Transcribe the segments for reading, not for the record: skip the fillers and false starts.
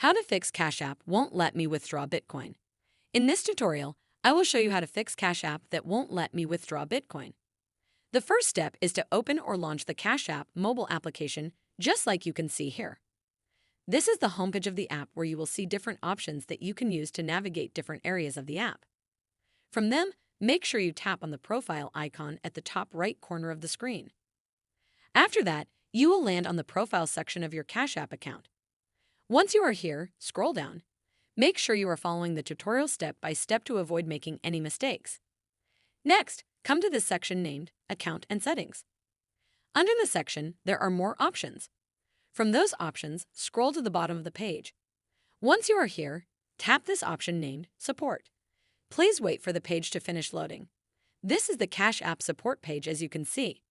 How to fix Cash App won't let me withdraw Bitcoin. In this tutorial, I will show you how to fix Cash App that won't let me withdraw Bitcoin. The first step is to open or launch the Cash App mobile application, just like you can see here. This is the homepage of the app where you will see different options that you can use to navigate different areas of the app. From them, make sure you tap on the profile icon at the top right corner of the screen. After that, you will land on the profile section of your Cash App account. Once you are here, scroll down. Make sure you are following the tutorial step by step to avoid making any mistakes. Next, come to this section named Account and Settings. Under the section, there are more options. From those options, scroll to the bottom of the page. Once you are here, tap this option named Support. Please wait for the page to finish loading. This is the Cash App support page, as you can see.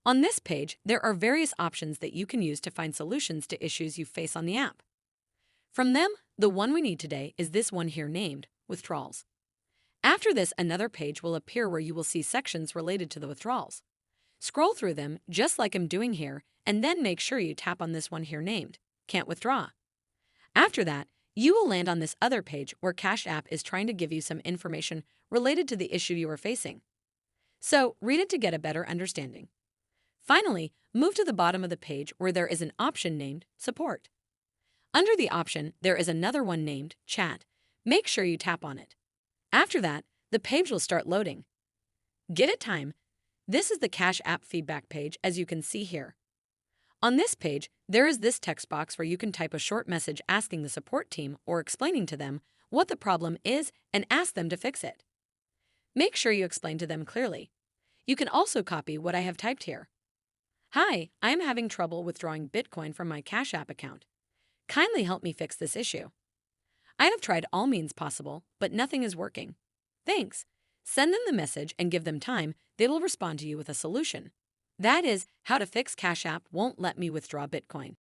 On this page, there are various options that you can use to find solutions to issues you face on the app. From them, the one we need today is this one here named Withdrawals. After this, another page will appear where you will see sections related to the withdrawals. Scroll through them just like I'm doing here, and then make sure you tap on this one here named Can't Withdraw. After that, you will land on this other page where Cash App is trying to give you some information related to the issue you are facing. So, read it to get a better understanding. Finally, move to the bottom of the page where there is an option named Support. Under the option, there is another one named Chat. Make sure you tap on it. After that, the page will start loading. Get it time. This is the Cash App feedback page, as you can see here. On this page, there is this text box where you can type a short message asking the support team or explaining to them what the problem is and ask them to fix it. Make sure you explain to them clearly. You can also copy what I have typed here. Hi, I am having trouble withdrawing Bitcoin from my Cash App account. Kindly help me fix this issue. I have tried all means possible, but nothing is working. Thanks. Send them the message and give them time. They will respond to you with a solution. That is how to fix Cash App won't let me withdraw Bitcoin.